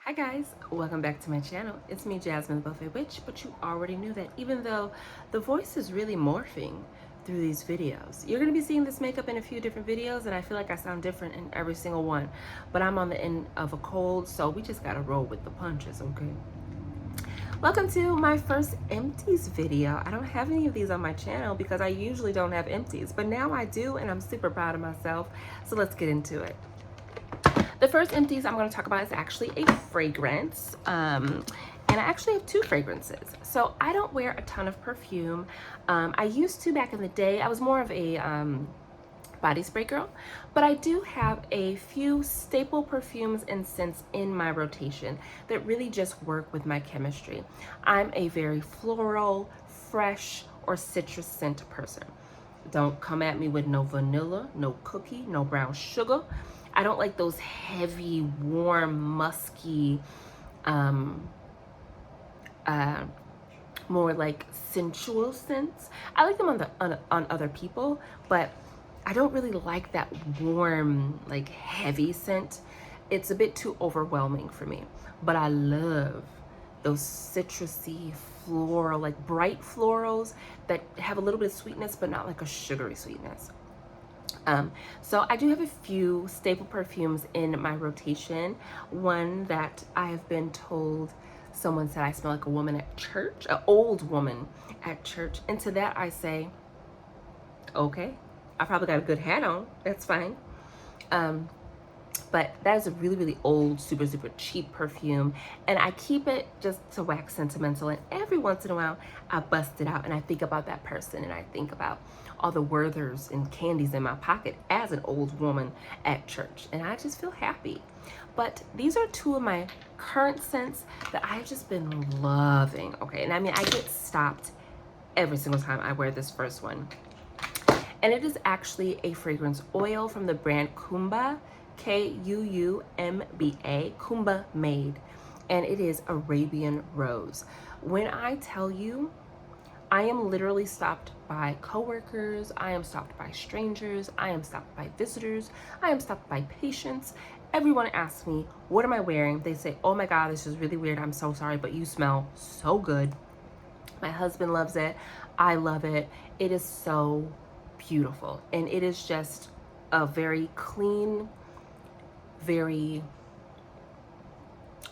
Hi guys, welcome back to my channel. It's me, Jasmine the Buffet Witch, but you already knew that even though the voice is really morphing through these videos. You're going to be seeing this makeup in a few different videos, and I feel like I sound different in every single one, but I'm on the end of a cold, so we just got to roll with the punches, okay? Welcome to my first empties video. I don't have any of these on my channel because I usually don't have empties, but now I do, and I'm super proud of myself, so let's get into it. The first empties I'm going to talk about is actually a fragrance. And I actually have two fragrances. So I don't wear a ton of perfume. I used to back in the day. I was more of a body spray girl, but I do have a few staple perfumes and scents in my rotation that really just work with my chemistry. I'm a very floral, fresh, or citrus scent person. Don't come at me with no vanilla, no cookie, no brown sugar. I don't like those heavy, warm, musky, more like sensual scents. I like them on other people, but I don't really like that warm, like heavy scent. It's a bit too overwhelming for me. But I love those citrusy, floral, like bright florals that have a little bit of sweetness, but not like a sugary sweetness. So I do have a few staple perfumes in my rotation. One that I have been told, someone said I smell like a woman at church, an old woman at church. And to that I say, okay, I probably got a good hat on, that's fine. But that is a really, really old, super, super cheap perfume. And I keep it just to wax sentimental. And every once in a while, I bust it out and I think about that person. And I think about all the Werthers and candies in my pocket as an old woman at church. And I just feel happy. But these are two of my current scents that I've just been loving. Okay, and I mean, I get stopped every single time I wear this first one. And it is actually a fragrance oil from the brand Kumba, Kuumba, Kumba Made. And it is Arabian Rose. When I tell you, I am literally stopped by coworkers, I am stopped by strangers, I am stopped by visitors, I am stopped by patients. Everyone asks me, what am I wearing? They say, oh my God, this is really weird. I'm so sorry, but you smell so good. My husband loves it. I love it. It is so beautiful. And it is just a very clean, very,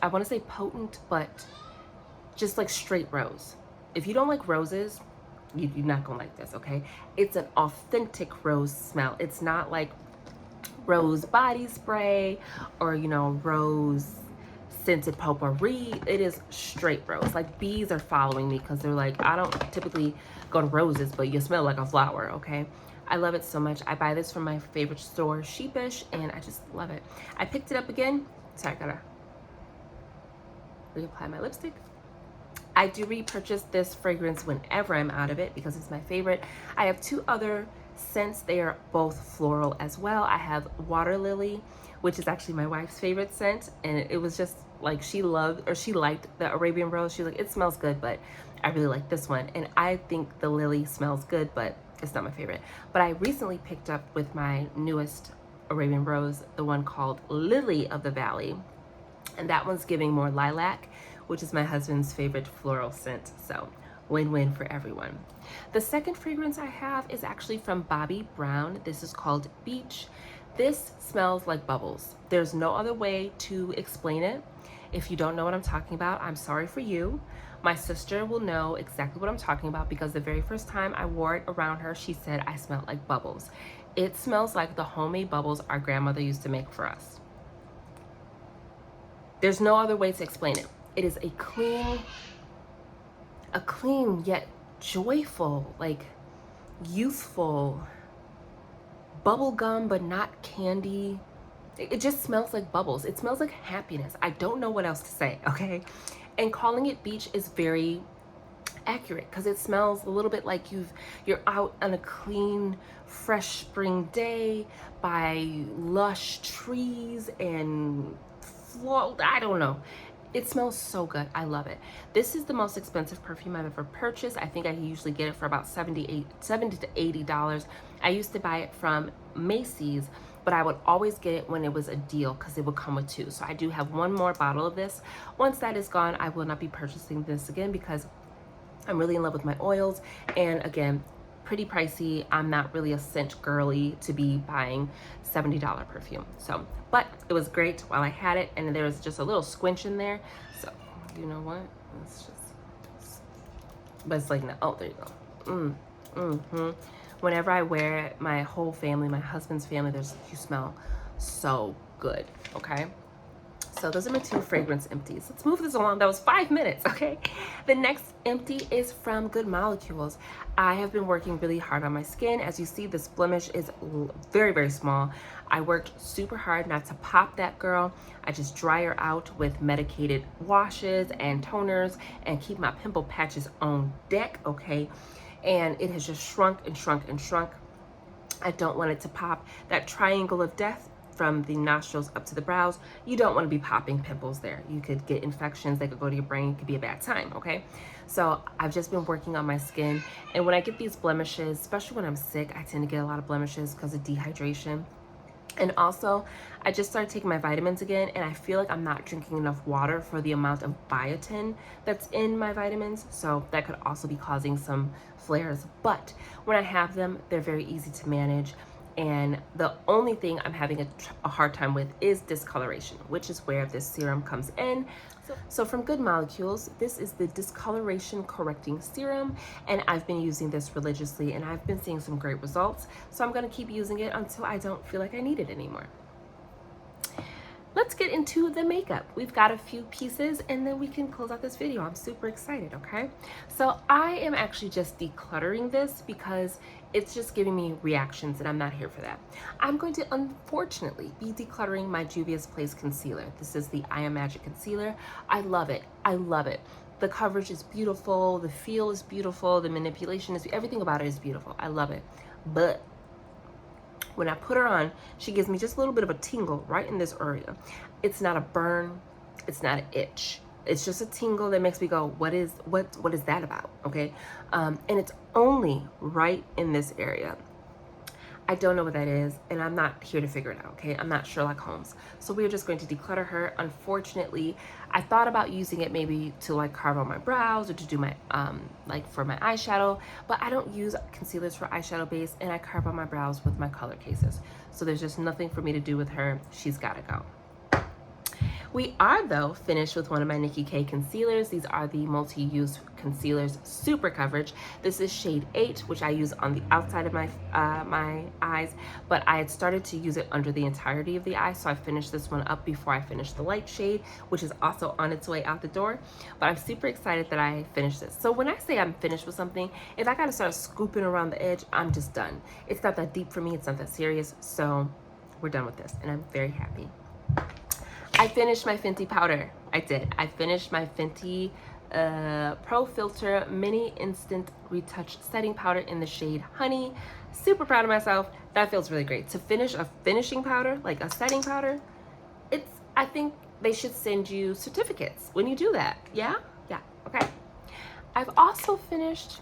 I want to say potent, but just like straight rose. If you don't like roses, you're not gonna like this, okay? It's an authentic rose smell. It's not like rose body spray or, you know, rose scented potpourri. It is straight rose. Like bees are following me because they're like, I don't typically go to roses, but you smell like a flower, okay? I love it so much. I buy this from my favorite store, Sheepish, and I just love it. I picked it up again. Sorry, I gotta reapply my lipstick. I do repurchase this fragrance whenever I'm out of it because it's my favorite. I have two other scents. They are both floral as well. I have Water Lily, which is actually my wife's favorite scent. And it was just like she liked the Arabian Rose. She's like, it smells good, but I really like this one. And I think the Lily smells good, but it's not my favorite. But I recently picked up with my newest Arabian Rose, the one called Lily of the Valley. And that one's giving more lilac, which is my husband's favorite floral scent. So win-win for everyone. The second fragrance I have is actually from Bobbi Brown. This is called Beach. This smells like bubbles. There's no other way to explain it. If you don't know what I'm talking about, I'm sorry for you. My sister will know exactly what I'm talking about because the very first time I wore it around her, she said I smelled like bubbles. It smells like the homemade bubbles our grandmother used to make for us. There's no other way to explain it. It is a clean yet joyful, like youthful bubble gum, but not candy. It just smells like bubbles. It smells like happiness. I don't know what else to say, okay? And calling it beach is very accurate because it smells a little bit like you're out on a clean, fresh spring day by lush trees and I don't know. It smells so good. I love it. This is the most expensive perfume I've ever purchased. I think I usually get it for about $70 to $80. I used to buy it from Macy's but I would always get it when it was a deal because it would come with 2. So I do have 1 more bottle of this. Once that is gone, I will not be purchasing this again because I'm really in love with my oils. And again, pretty pricey. I'm not really a scent girly to be buying $70 perfume. So, but it was great while I had it, and there was just a little squinch in there. So, you know what? Let's just, but it's like, no, oh, there you go. Whenever I wear it, my whole family, my husband's family, you smell so good, okay? So those are my 2 fragrance empties. Let's move this along. That was 5 minutes, okay? The next empty is from Good Molecules. I have been working really hard on my skin. As you see, this blemish is very, very small. I worked super hard not to pop that girl. I just dry her out with medicated washes and toners and keep my pimple patches on deck, okay? And it has just shrunk and shrunk and shrunk. I don't want it to pop. That triangle of death from the nostrils up to the brows, you don't want to be popping pimples there. You could get infections, they could go to your brain, it could be a bad time, okay? So I've just been working on my skin, and when I get these blemishes, especially when I'm sick, I tend to get a lot of blemishes because of dehydration. And also, I just started taking my vitamins again, and I feel like I'm not drinking enough water for the amount of biotin that's in my vitamins, so that could also be causing some flares. But when I have them, they're very easy to manage. And the only thing I'm having a hard time with is discoloration, which is where this serum comes in. So from Good Molecules, this is the discoloration correcting serum, and I've been using this religiously, and I've been seeing some great results. So I'm going to keep using it until I don't feel like I need it anymore. Let's get into the makeup. We've got a few pieces and then we can close out this video. I'm super excited, okay? So I am actually just decluttering this because it's just giving me reactions and I'm not here for that. I'm going to unfortunately be decluttering my Juvia's Place concealer. This is the I Am Magic concealer. I love it. I love it. The coverage is beautiful. The feel is beautiful. The manipulation is, everything about it is beautiful. I love it. But when I put her on, she gives me just a little bit of a tingle right in this area. It's not a burn. It's not an itch. It's just a tingle that makes me go, what is that about? Okay. And it's only right in this area. I don't know what that is, and I'm not here to figure it out, okay? I'm not Sherlock Holmes. So we're just going to declutter her. Unfortunately, I thought about using it maybe to like carve on my brows or to do my, like for my eyeshadow, but I don't use concealers for eyeshadow base, and I carve on my brows with my color cases. So there's just nothing for me to do with her. She's gotta go. We are, though, finished with one of my Nikki K concealers. These are the multi-use concealers super coverage. This is shade 8, which I use on the outside of my my eyes, but I had started to use it under the entirety of the eye, so I finished this one up before I finished the light shade, which is also on its way out the door. But I'm super excited that I finished this. So when I say I'm finished with something, if I gotta start scooping around the edge, I'm just done. It's not that deep for me, it's not that serious, so we're done with this, and I'm very happy. I finished my Fenty powder. I did. I finished my Fenty Pro Filter Mini Instant Retouch Setting Powder in the shade Honey. Super proud of myself. That feels really great. To finish a finishing powder, like a setting powder, I think they should send you certificates when you do that. Yeah? Yeah. Okay. I've also finished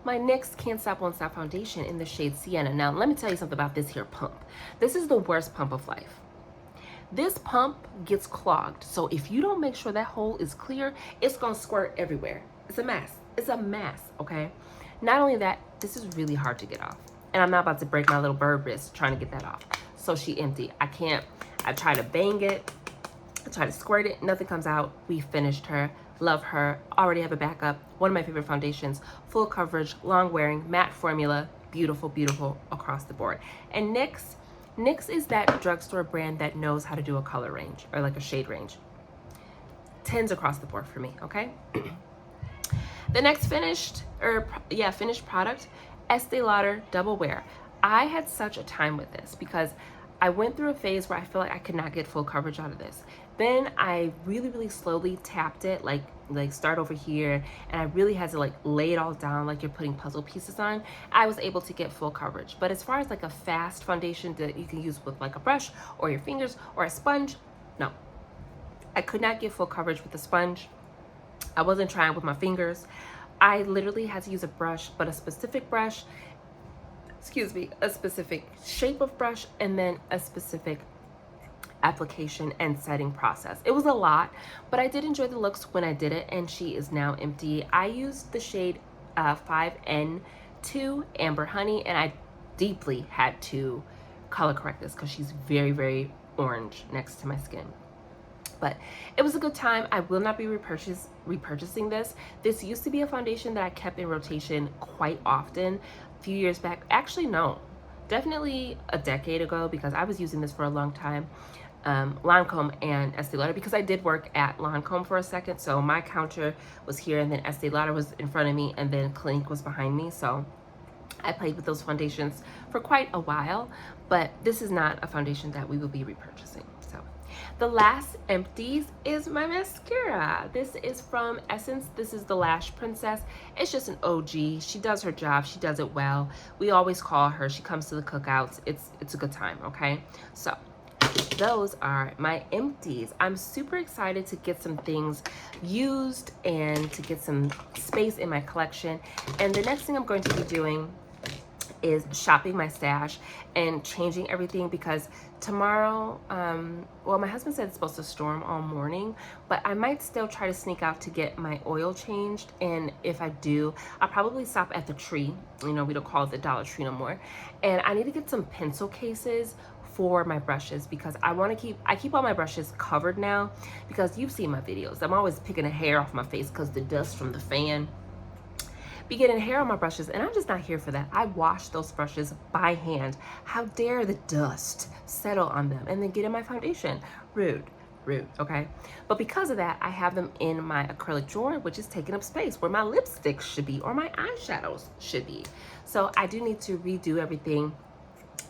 my NYX Can't Stop Won't Stop foundation in the shade Sienna. Now, let me tell you something about this here pump. This is the worst pump of life. This pump gets clogged, so if you don't make sure that hole is clear, it's gonna squirt everywhere. It's a mess. It's a mess, okay? Not only that, this is really hard to get off. And I'm not about to break my little bird wrist trying to get that off. So she empty. I can't. I try to bang it. I try to squirt it. Nothing comes out. We finished her. Love her. Already have a backup. One of my favorite foundations. Full coverage, long wearing, matte formula. Beautiful, beautiful across the board. And NYX is that drugstore brand that knows how to do a color range or like a shade range. 10s across the board for me, okay? The next finished product, Estee Lauder Double Wear. I had such a time with this because I went through a phase where I feel like I could not get full coverage out of this. Then I really slowly tapped it, like start over here, and I really had to like lay it all down like you're putting puzzle pieces on. I was able to get full coverage. But as far as like a fast foundation that you can use with like a brush or your fingers or a sponge, no. I could not get full coverage with the sponge. I wasn't trying with my fingers. I literally had to use a brush, but a specific brush. excuse me, a specific shape of brush and then a specific application and setting process. It was a lot, but I did enjoy the looks when I did it, and she is now empty. I used the shade 5N2 Amber Honey, and I deeply had to color correct this because she's very, very orange next to my skin. But it was a good time. I will not be repurchasing this. This used to be a foundation that I kept in rotation quite often a few years back. Actually, no, definitely a decade ago, because I was using this for a long time. Lancome and Estee Lauder, because I did work at Lancome for a second, so my counter was here and then Estee Lauder was in front of me and then Clinique was behind me, so I played with those foundations for quite a while, but this is not a foundation that we will be repurchasing. So the last Empties is my mascara. This is from Essence. This is the Lash Princess. It's just an OG. She does her job. She does it well. We always call her. She comes to the cookouts. It's a good time, okay? So those are my Empties. I'm super excited to get some things used and to get some space in my collection. And the next thing I'm going to be doing is shopping my stash and changing everything, because tomorrow, well, my husband said it's supposed to storm all morning, but I might still try to sneak out to get my oil changed. And if I do, I'll probably stop at the Tree. You know, we don't call it the Dollar Tree no more. And I need to get some pencil cases for my brushes, because I keep all my brushes covered now, because you've seen my videos. I'm always picking a hair off my face because the dust from the fan be getting hair on my brushes, and I'm just not here for that. I wash those brushes by hand. How dare the dust settle on them and then get in my foundation? Rude, okay? But because of that, I have them in my acrylic drawer, which is taking up space where my lipsticks should be or my eyeshadows should be. So I do need to redo everything.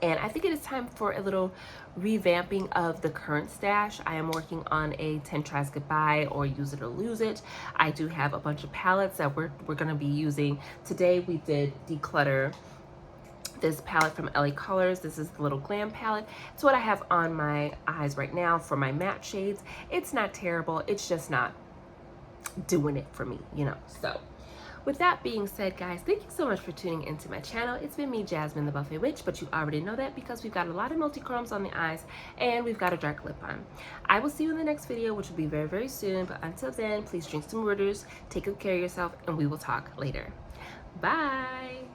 And I think it is time for a little revamping of the current stash. I am working on a 10 Tries Goodbye or Use It or Lose It. I do have a bunch of palettes that we're gonna be using. Today we did declutter this palette from LA Colors. This is the little glam palette. It's what I have on my eyes right now for my matte shades. It's not terrible, it's just not doing it for me, you know, so. With that being said, guys, thank you so much for tuning into my channel. It's been me, Jasmine the Buffet Witch, but you already know that because we've got a lot of multi-chromes on the eyes and we've got a dark lip on. I will see you in the next video, which will be very, very soon. But until then, please drink some waters, take good care of yourself, and we will talk later. Bye.